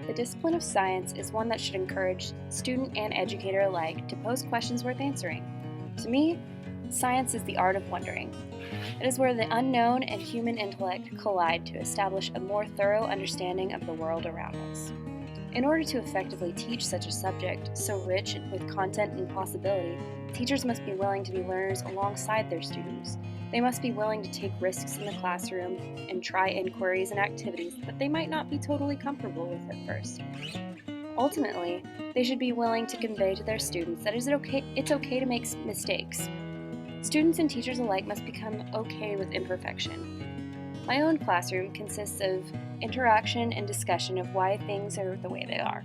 The discipline of science is one that should encourage student and educator alike to pose questions worth answering. To me, science is the art of wondering. It is where the unknown and human intellect collide to establish a more thorough understanding of the world around us. In order to effectively teach such a subject, so rich with content and possibility, teachers must be willing to be learners alongside their students. They must be willing to take risks in the classroom and try inquiries and activities that they might not be totally comfortable with at first. Ultimately, they should be willing to convey to their students that it's okay to make mistakes. Students and teachers alike must become okay with imperfection. My own classroom consists of interaction and discussion of why things are the way they are.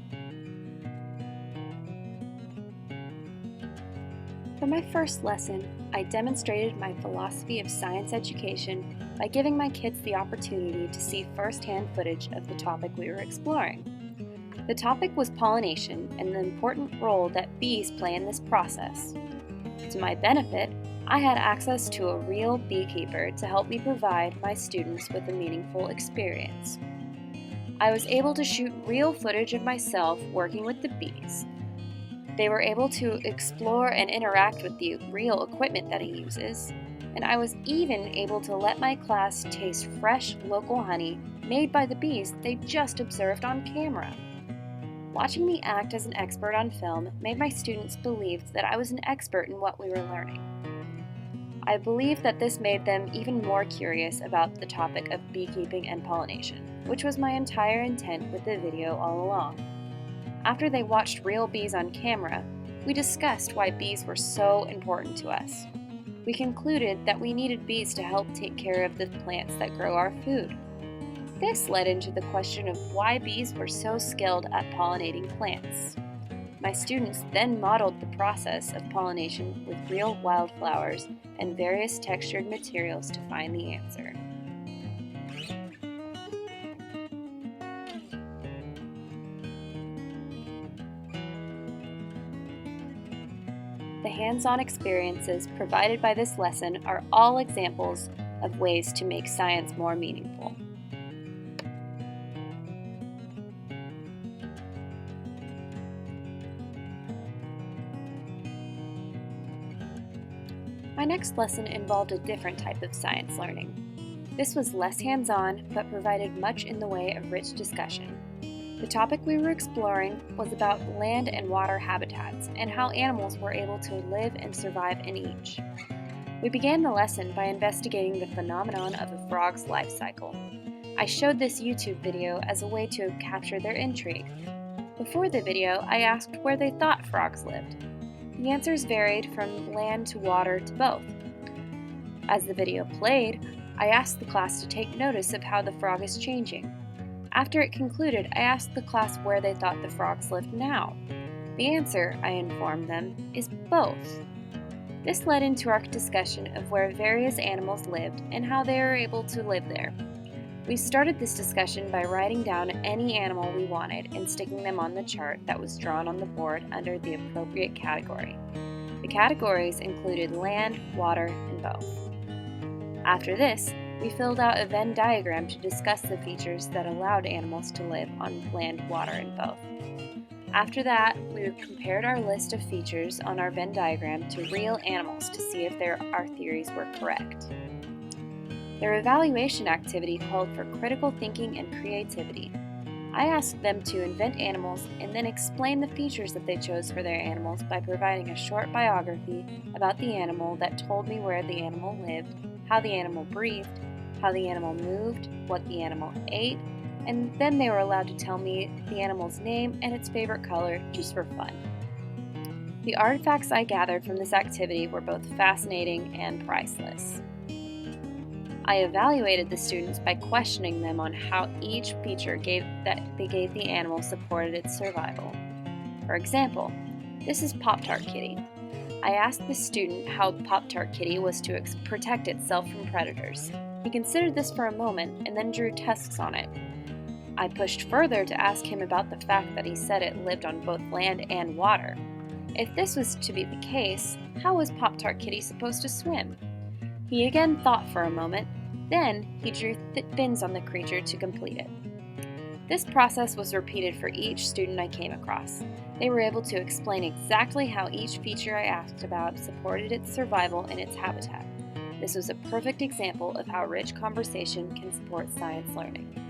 For my first lesson, I demonstrated my philosophy of science education by giving my kids the opportunity to see first-hand footage of the topic we were exploring. The topic was pollination and the important role that bees play in this process. To my benefit, I had access to a real beekeeper to help me provide my students with a meaningful experience. I was able to shoot real footage of myself working with the bees. They were able to explore and interact with the real equipment that he uses, and I was even able to let my class taste fresh local honey made by the bees they just observed on camera. Watching me act as an expert on film made my students believe that I was an expert in what we were learning. I believe that this made them even more curious about the topic of beekeeping and pollination, which was my entire intent with the video all along. After they watched real bees on camera, we discussed why bees were so important to us. We concluded that we needed bees to help take care of the plants that grow our food. This led into the question of why bees were so skilled at pollinating plants. My students then modeled the process of pollination with real wildflowers and various textured materials to find the answer. The hands-on experiences provided by this lesson are all examples of ways to make science more meaningful. My next lesson involved a different type of science learning. This was less hands-on, but provided much in the way of rich discussion. The topic we were exploring was about land and water habitats and how animals were able to live and survive in each. We began the lesson by investigating the phenomenon of a frog's life cycle. I showed this YouTube video as a way to capture their intrigue. Before the video, I asked where they thought frogs lived. The answers varied from land to water to both. As the video played, I asked the class to take notice of how the frog is changing. After it concluded, I asked the class where they thought the frogs lived now. The answer, I informed them, is both. This led into our discussion of where various animals lived and how they were able to live there. We started this discussion by writing down any animal we wanted and sticking them on the chart that was drawn on the board under the appropriate category. The categories included land, water, and both. After this, we filled out a Venn diagram to discuss the features that allowed animals to live on land, water, and both. After that, we compared our list of features on our Venn diagram to real animals to see if our theories were correct. Their evaluation activity called for critical thinking and creativity. I asked them to invent animals and then explain the features that they chose for their animals by providing a short biography about the animal that told me where the animal lived, how the animal breathed, how the animal moved, what the animal ate, and then they were allowed to tell me the animal's name and its favorite color just for fun. The artifacts I gathered from this activity were both fascinating and priceless. I evaluated the students by questioning them on how each feature they gave the animal supported its survival. For example, this is Pop-Tart Kitty. I asked the student how Pop-Tart Kitty was to protect itself from predators. He considered this for a moment and then drew tusks on it. I pushed further to ask him about the fact that he said it lived on both land and water. If this was to be the case, how was Pop-Tart Kitty supposed to swim? He again thought for a moment, then he drew fins on the creature to complete it. This process was repeated for each student I came across. They were able to explain exactly how each feature I asked about supported its survival in its habitat. This was a perfect example of how rich conversation can support science learning.